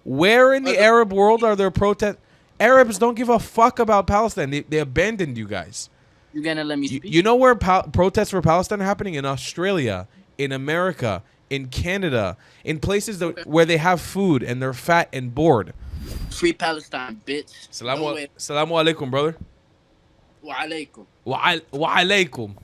Where in the Arab world are there protests? Arabs don't give a fuck about Palestine. They abandoned you guys. You gonna let me You, speak? you know where protests for Palestine are happening? In Australia, in America, in Canada, in places Okay. where they have food and they're fat and bored. Free Palestine, bitch. Don't wait. Salamu alaikum, brother. Wa alaikum. Wa alaikum.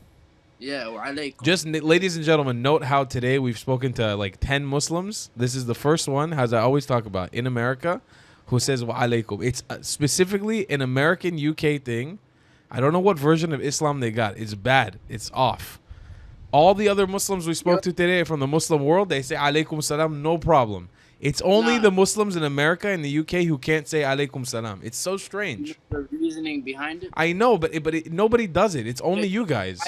Yeah, wa alaikum. Just, ladies and gentlemen, note how today we've spoken to like 10 Muslims. This is the first one, as I always talk about, in America, who says wa alaikum. It's specifically an American UK thing. I don't know what version of Islam they got. It's bad. It's off. All the other Muslims we spoke to today from the Muslim world, they say alaikum salam, no problem. It's only the Muslims in America and the UK who can't say alaikum salam. It's so strange. The reasoning behind it. I know, but nobody does it. It's only you guys.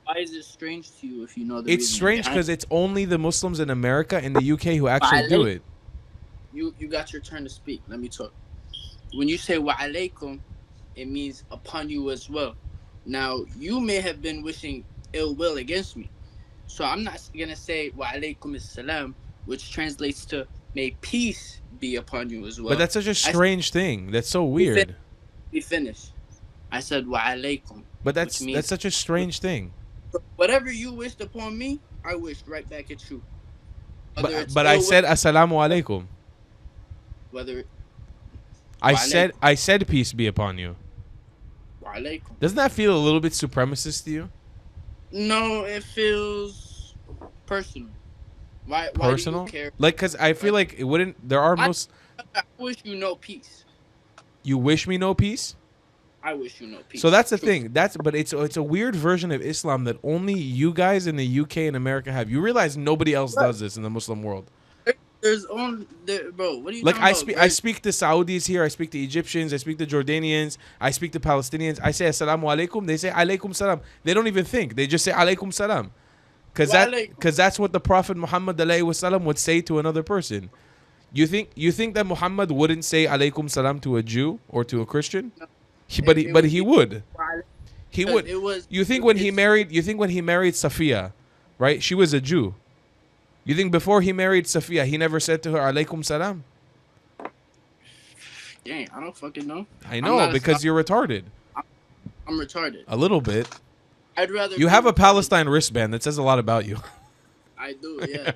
Why is it strange to you if you know the It's strange because it's only the Muslims in America and the UK who actually do it. You got your turn to speak. Let me talk. When you say wa alaikum, it means upon you as well. Now, you may have been wishing ill will against me. So I'm not going to say wa alaikum salam, which translates to may peace be upon you as well. But that's such a strange thing. That's so weird. We finish. I said wa alaikum. But that's such a strange thing. Whatever you wished upon me, I wished right back at you. But I said assalamu alaikum. Whether I said peace be upon you. Wa alaikum. Doesn't that feel a little bit supremacist to you? No, it feels personal. Why Personal? do you care? Like, because I feel like it wouldn't. There are most. I wish you no peace. You wish me no peace? I wish you no peace. So that's the thing. But it's a weird version of Islam that only you guys in the UK and America have. You realize nobody else does this in the Muslim world. There's only bro. What are you like? talking about? I speak to Saudis here. I speak to Egyptians. I speak to Jordanians. I speak to Palestinians. I say assalamu alaikum. They say alaikum salam. They don't even think. They just say alaikum salam. Because that's what the Prophet Muhammad ﷺ would say to another person. You think that Muhammad wouldn't say alaikum salam to a Jew or to a Christian? No. But he would. He would. You think when he married Safiya, right? She was a Jew. You think before he married Safiya, he never said to her alaikum salam? Dang, I don't fucking know. I know because you're retarded. I'm retarded. A little bit. I'd rather. You have a Palestine wristband that says a lot about you. I do, yeah.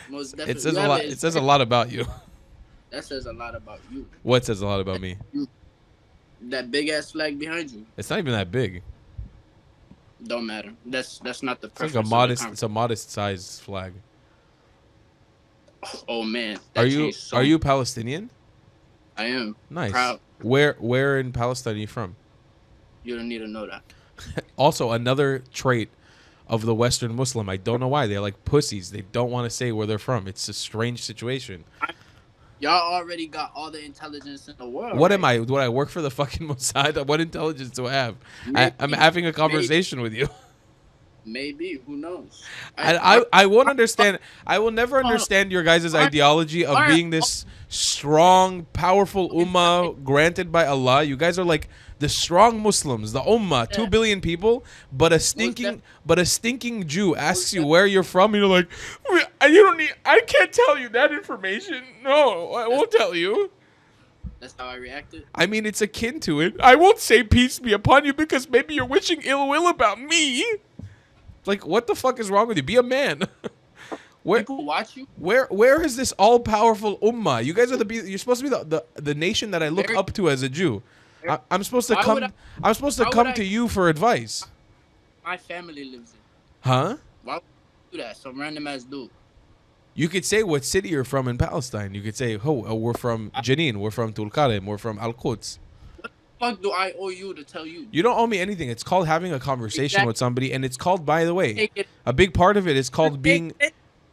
Most definitely. It says a lot. It says a lot about you. That says a lot about you. What says a lot about me? That big ass flag behind you. It's not even that big. Don't matter. That's not the. It's like a modest. It's a modest size flag. Oh man. Are you Palestinian? I am. Nice. Proud. Where in Palestine are you from? You don't need to know that. Also, another trait of the Western Muslim. I don't know why they're like pussies. They don't want to say where they're from. It's a strange situation. Y'all already got all the intelligence in the world. What am I? Do I work for the fucking Mossad? What intelligence do I have? I'm having a conversation with you. Maybe. Who knows? I won't understand. I will never understand your guys' ideology of being this strong, powerful ummah granted by Allah. You guys are like the strong Muslims, the ummah, 2 billion people, but a stinking Jew asks you where you're from, and you're like, I can't tell you that information. No, I won't tell you. That's how I reacted. I mean, it's akin to it. I won't say peace be upon you because maybe you're wishing ill will about me. Like, what the fuck is wrong with you? Be a man. People watch you. Where is this all powerful ummah? You guys are you're supposed to be the nation that I look up to as a Jew. I'm supposed to come. I'm supposed to come to you for advice. My family lives in. Huh? Why would you do that? Some random ass dude. You could say what city you're from in Palestine. You could say, we're from Jenin, we're from Tulkarem, we're from Al-Quds. What the fuck do I owe you to tell you? You don't owe me anything. It's called having a conversation with somebody, and it's called, by the way, a big part of it is called being.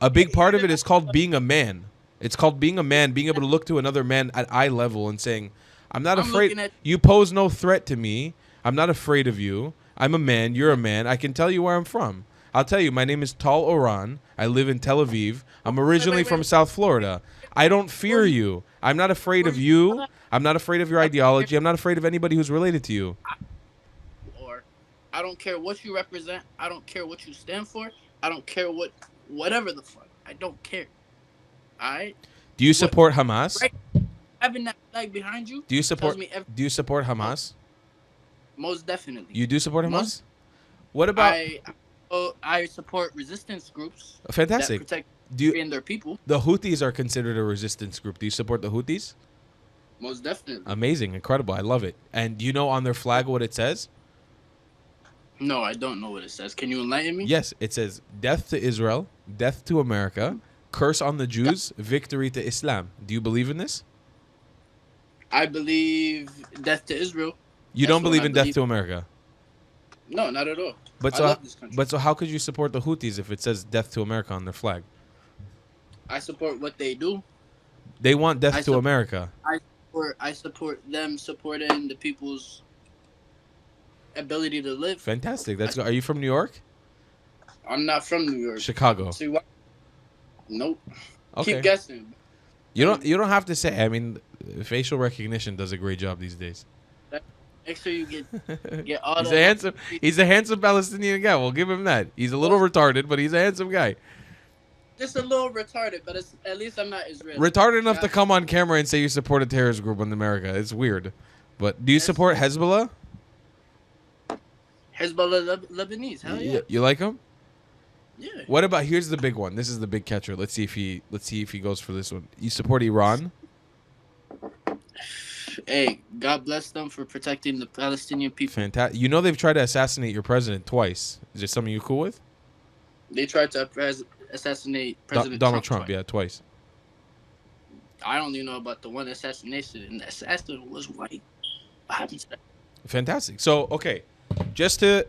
A big part of it is called being a man. It's called being a man, being able to look to another man at eye level and saying, I'm not afraid. You pose no threat to me. I'm not afraid of you. I'm a man. You're a man. I can tell you where I'm from. I'll tell you, my name is Tal Oran. I live in Tel Aviv. I'm originally from South Florida. I don't fear you. I'm not afraid of you. I'm not afraid of your ideology. I'm not afraid of anybody who's related to you. Or I don't care what you represent. I don't care what you stand for. I don't care whatever the fuck. I don't care. All right? Do you support Hamas? Right, having that flag behind you. Do you support Hamas? Most definitely. You do support Hamas? What about? I support resistance groups. Fantastic. That protect their people. The Houthis are considered a resistance group. Do you support the Houthis? Most definitely. Amazing, incredible. I love it. And do you know on their flag what it says? No, I don't know what it says. Can you enlighten me? Yes, it says death to Israel, death to America, curse on the Jews, victory to Islam. Do you believe in this? I believe death to Israel. You don't believe in death to America? No, not at all. But I love this country. But so how could you support the Houthis if it says death to America on their flag? I support what they do. They want death to America. I support them supporting the people's ability to live. Fantastic. That's good. Are you from New York? I'm not from New York. Chicago. See what? Nope. Okay. Keep guessing. You don't have to say. I mean, facial recognition does a great job these days. Make sure you get all He's a handsome Palestinian guy. We'll give him that. He's a little retarded, but he's a handsome guy. Just a little retarded, but at least I'm not Israeli. Retarded enough to come on camera and say you support a terrorist group in America. It's weird. But do you support Hezbollah? Hezbollah Lebanese. Hell yeah. You like him? Yeah. What about, here's the big one. This is the big catcher. Let's see if he goes for this one. You support Iran? Hey, God bless them for protecting the Palestinian people. Fantastic. You know they've tried to assassinate your president twice. Is there something you cool with? They tried to assassinate President Donald Trump, yeah, twice. I only know about the one assassination, and the assassin was white. What happened to that? Fantastic. So, okay, just to,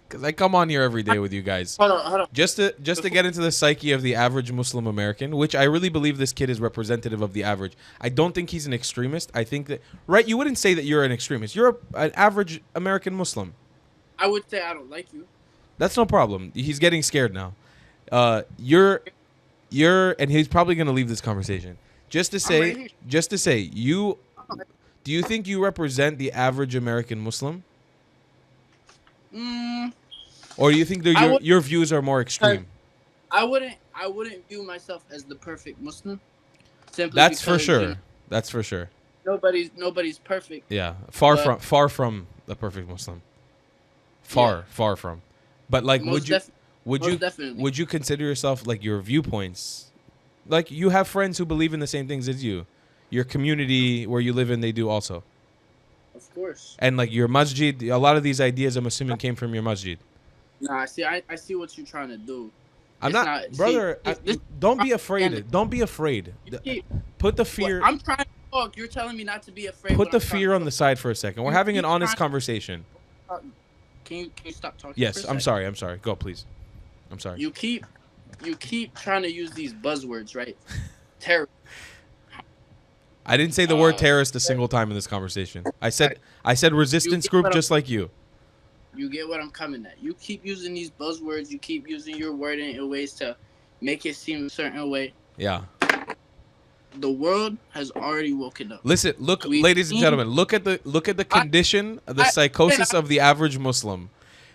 because I come on here every day with you guys. Hold on. Just to get into the psyche of the average Muslim American, which I really believe this kid is representative of the average. I don't think he's an extremist. I think that, right, you wouldn't say that you're an extremist. You're an average American Muslim. I would say I don't like you. That's no problem. He's getting scared now. You're, and he's probably going to leave this conversation. Just to say, do you think you represent the average American Muslim? Or do you think your views are more extreme? I wouldn't view myself as the perfect Muslim. That's for sure. You know, that's for sure. Nobody's perfect. Yeah, far from the perfect Muslim. Far from. But like, would you consider yourself, like, your viewpoints? Like, you have friends who believe in the same things as you. Your community where you live in, they do also. Of course. And like your masjid, a lot of these ideas, I'm assuming, came from your masjid. Nah, I see what you're trying to do. Don't be afraid. Don't be afraid. Put the fear. I'm trying to talk. You're telling me not to be afraid. Put the fear on the side for a second. We're having an honest conversation. Can you stop talking? Yes, I'm sorry. Go, please. I'm sorry. You keep trying to use these buzzwords, right? Terror. I didn't say the word terrorist a single time in this conversation. I said resistance group just like you. You get what I'm coming at. You keep using these buzzwords. You keep using your wording in ways to make it seem a certain way. Yeah. The world has already woken up. Listen, look, ladies and gentlemen, look at the condition, the psychosis of the average Muslim.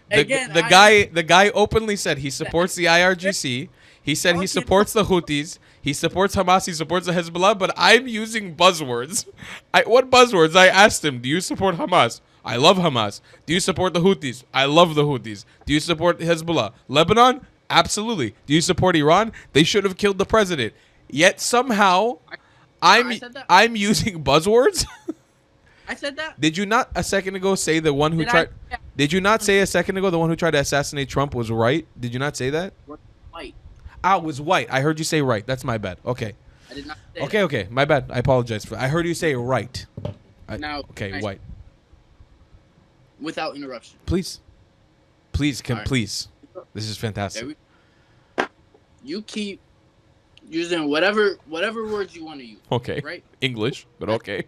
The guy openly said he supports the IRGC. He said he supports the Houthis. He supports Hamas. He supports the Hezbollah. But I'm using buzzwords. What buzzwords? I asked him, do you support Hamas? I love Hamas. Do you support the Houthis? I love the Houthis. Do you support Hezbollah? Lebanon? Absolutely. Do you support Iran? They should have killed the president. Yet somehow I'm using buzzwords. I said that. Did you not a second ago say the one who tried? Did you not say a second ago the one who tried to assassinate Trump was right? Did you not say that? White. It was white. I heard you say right. That's my bad. Okay. I did not say that. Okay. My bad. I apologize for. I heard you say right. White. Without interruption. Please. Please. This is fantastic. You keep using whatever words you want to use. Okay. Right? English, but okay.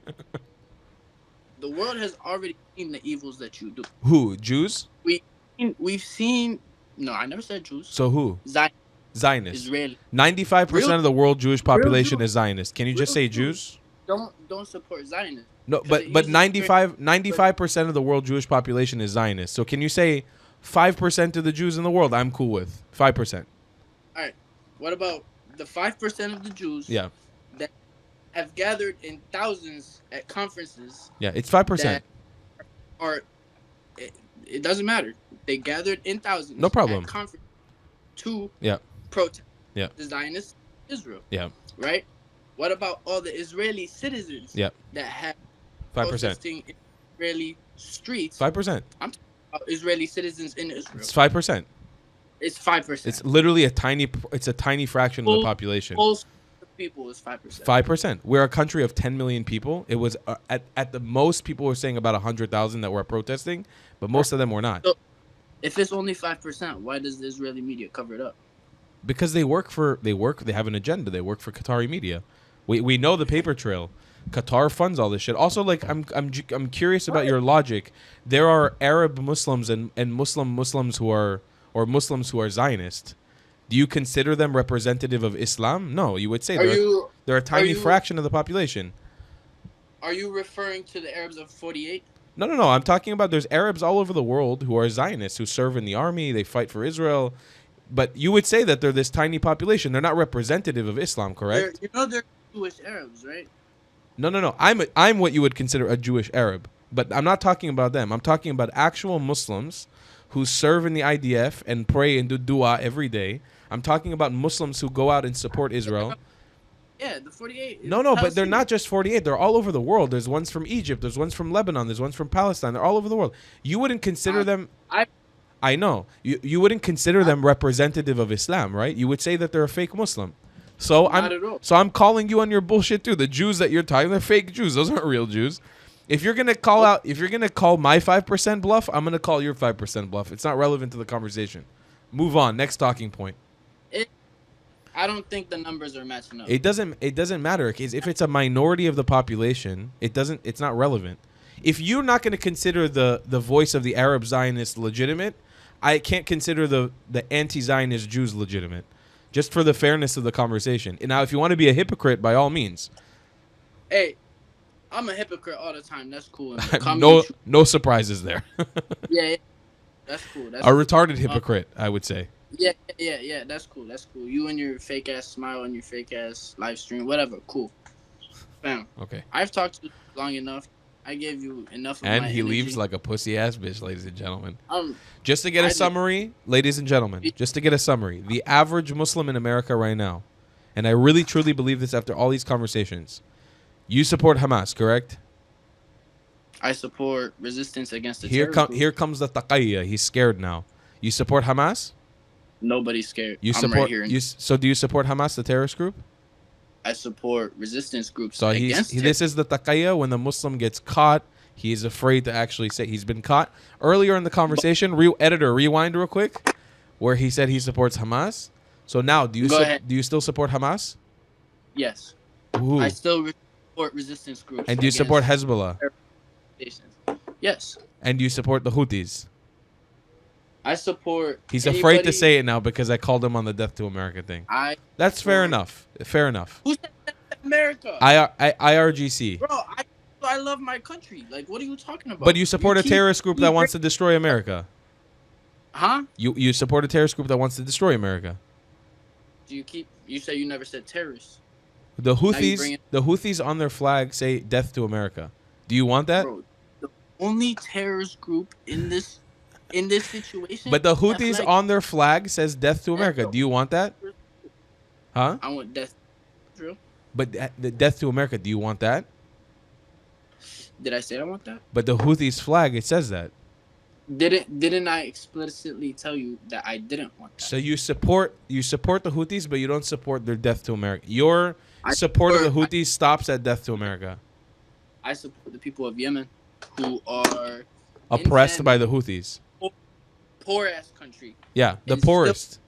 The world has already seen the evils that you do. Who? Jews? We've seen. No, I never said Jews. So who? Zionist. Israeli. 95% of the world Jewish population is Zionist. Can you just say Jews? Don't support Zionists. No, but 95% of the world Jewish population is Zionist. So can you say 5% of the Jews in the world I'm cool with? 5%. All right. What about the 5% of the Jews? Yeah. have gathered in thousands at conferences. Yeah, it's 5%. Or it doesn't matter. They gathered in thousands. No problem. At conferences to Yeah. protest. Yeah. The Zionist Israel. Yeah. Right. What about all the Israeli citizens? Yeah. That have 5%. protesting in Israeli streets? 5%. I'm talking about Israeli citizens in Israel. It's 5%. It's 5%. It's literally a tiny fraction of the population. Most people is 5%. 5%. We're a country of 10 million people. It was at the most people were saying about 100,000 that were protesting, but most of them were not. So, if it's only 5%, why does the Israeli media cover it up? Because they have an agenda. They work for Qatari media. We know the paper trail. Qatar funds all this shit. Also, like I'm curious about your logic. There are Arab Muslims and Muslims who are Zionist. Do you consider them representative of Islam? No, you would say they're a tiny fraction of the population. Are you referring to the Arabs of 48? No. I'm talking about there's Arabs all over the world who are Zionists, who serve in the army, they fight for Israel. But you would say that they're this tiny population. They're not representative of Islam, correct? They're Jewish Arabs, right? No. I'm what you would consider a Jewish Arab. But I'm not talking about them. I'm talking about actual Muslims who serve in the IDF and pray and do dua every day. I'm talking about Muslims who go out and support Israel. Yeah, the 48. No, but they're not just 48. They're all over the world. There's ones from Egypt. There's ones from Lebanon. There's ones from Palestine. They're all over the world. You wouldn't consider them... I know. You wouldn't consider them representative of Islam, right? You would say that they're a fake Muslim. So I'm calling you on your bullshit too. The Jews that you're talking, they're fake Jews. Those aren't real Jews. If you're gonna call my 5% bluff, I'm gonna call your 5% bluff. It's not relevant to the conversation. Move on. Next talking point. I don't think the numbers are matching up. It doesn't matter. If it's a minority of the population, it's not relevant. If you're not gonna consider the voice of the Arab Zionists legitimate, I can't consider the anti-Zionist Jews legitimate. Just for the fairness of the conversation. And now, if you want to be a hypocrite, by all means. Hey, I'm a hypocrite all the time. That's cool. No surprises there. Yeah, that's cool. A retarded hypocrite, I would say. Yeah. That's cool. You and your fake ass smile and your fake ass live stream, whatever. Cool. Fam. Okay. I've talked to you long enough. I gave you enough of and my he energy. leaves like a pussy ass bitch, ladies and gentlemen. Just to get a summary, ladies and gentlemen, the average Muslim in America right now, and I really truly believe this after all these conversations, you support Hamas, correct? I support resistance against the terrorist group. Here comes the taqiyya. He's scared now. You support Hamas? Nobody's scared. I'm right here. So do you support Hamas, the terrorist group? I support resistance groups. So this is the taqiyya. When the Muslim gets caught, he is afraid to actually say he's been caught. Earlier in the conversation, editor, rewind real quick, where he said he supports Hamas. So now, do you still support Hamas? Yes. Ooh. I still support resistance groups. And do you support Hezbollah? Yes. And do you support the Houthis? I support. He's afraid to say it now because I called him on the Death to America thing. That's fair enough. Fair enough. Who said Death to America? IRGC. Bro, I love my country. Like, what are you talking about? But you support a terrorist group that wants to destroy America. Huh? You support a terrorist group that wants to destroy America. You say you never said terrorists. The Houthis on their flag say death to America. Do you want that? Bro, the only terrorist group in this situation. But the Houthis on their flag says death to America. Do you want that? Huh? I want death. True. But the death to America, do you want that? Did I say I want that? But the Houthis flag, it says that. Didn't I explicitly tell you that I didn't want that? So you support the Houthis, but you don't support their death to America. Your support of the Houthis stops at death to America. I support the people of Yemen who are oppressed by the Houthis. Poor ass country. Yeah, the poorest.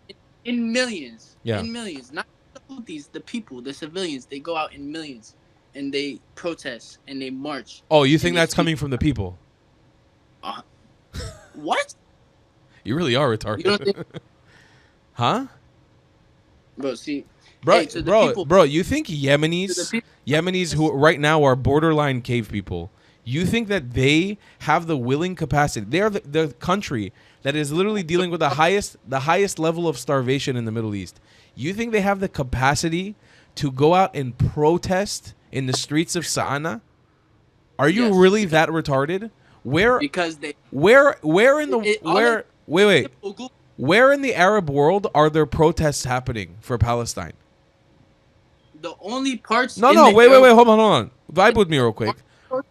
In millions. Yeah. In millions. Not the Houthis, the people, the civilians. They go out in millions and they protest and they march. Oh, you think that's coming from the people? What? You really are retarded. You don't think... Huh? Bro, see. Bro, hey, you think Yemenis who right now are borderline cave people, you think that they have the willing capacity? They are the country that is literally dealing with the highest level of starvation in the Middle East. You think they have the capacity to go out and protest in the streets of Sa'ana? Are you Yes. really that retarded? Where Because they where in the It- all where it- wait where in the Arab world are there protests happening for Palestine? the only parts. No, in no, the wait, Arab- hold on. Vibe with me real quick.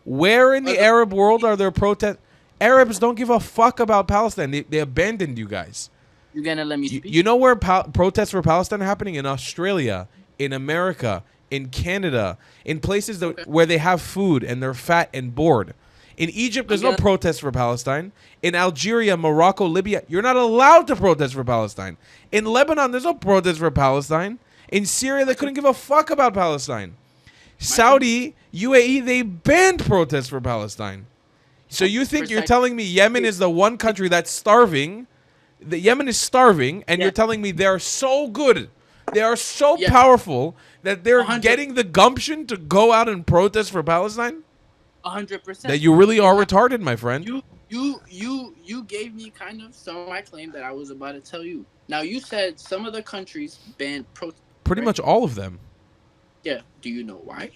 Where in the Arab world are there protests? Arabs don't give a fuck about Palestine. They abandoned you guys. You're gonna let me speak? You know where protests for Palestine are happening? In Australia, in America, in Canada, in places where they have food and they're fat and bored. In Egypt, there's no protest for Palestine. In Algeria, Morocco, Libya, you're not allowed to protest for Palestine. In Lebanon, there's no protest for Palestine. In Syria, they couldn't give a fuck about Palestine. Saudi, UAE, they banned protests for Palestine. So you think you're telling me Yemen is the one country that's starving? The Yemen is starving, and you're telling me they're so good, they are so powerful that they're 100. getting the gumption to go out and protest for Palestine? 100%. That you really are retarded, my friend. You gave me kind of some of my claim that I was about to tell you. Now you said some of the countries banned protest. Pretty much all of them. Yeah. Do you know why?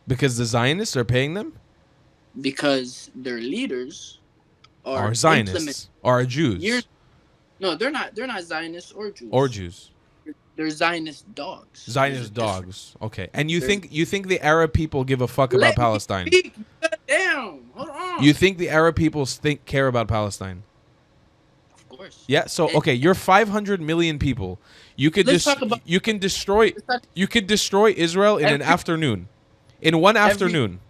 Because the Zionists are paying them? Because their leaders are Zionists. Are Jews. No, they're not. They're not Zionists or Jews. Or Jews. They're Zionist dogs. Zionist dogs. Okay. And you think the Arab people give a fuck about Palestine? Speak. Damn. Hold on. You think the Arab people care about Palestine? Of course. Yeah. So okay, you're 500 million people. You could you can destroy Israel in an afternoon, in one afternoon.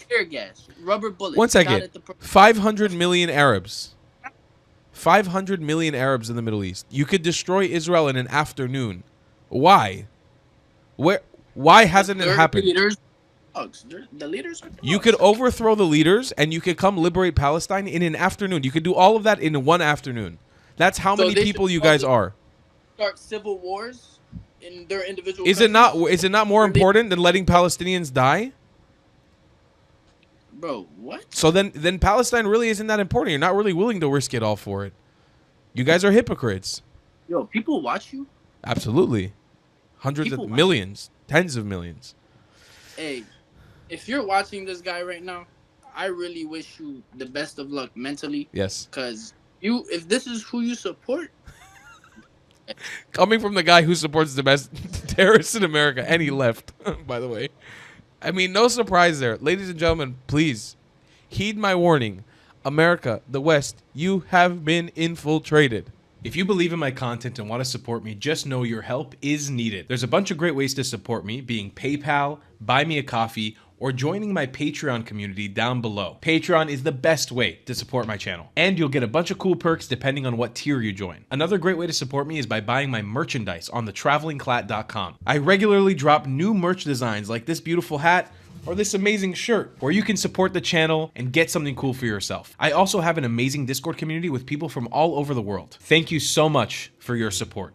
Tear gas, rubber bullets. 1 second. 500 million Arabs. 500 million Arabs in the Middle East. You could destroy Israel in an afternoon. Why? Why hasn't it happened? The leaders are dogs. You could overthrow the leaders and you could come liberate Palestine in an afternoon. You could do all of that in one afternoon. That's how many people you guys are. Start civil wars in their individual Is it not more important than letting Palestinians die? Bro, what? So then Palestine really isn't that important. You're not really willing to risk it all for it. You guys are hypocrites. Yo, people watch you? Absolutely. Hundreds of millions. Tens of millions. Hey, if you're watching this guy right now, I really wish you the best of luck mentally. Yes. Because if this is who you support. Coming from the guy who supports the best terrorists in America, and he left, by the way. I mean, no surprise there. Ladies and gentlemen, please heed my warning. America, the West, you have been infiltrated. If you believe in my content and want to support me, just know your help is needed. There's a bunch of great ways to support me, being PayPal, Buy Me a Coffee, or joining my Patreon community down below. Patreon is the best way to support my channel, and you'll get a bunch of cool perks depending on what tier you join. Another great way to support me is by buying my merchandise on thetravelingclat.com. I regularly drop new merch designs like this beautiful hat or this amazing shirt, where you can support the channel and get something cool for yourself. I also have an amazing Discord community with people from all over the world. Thank you so much for your support.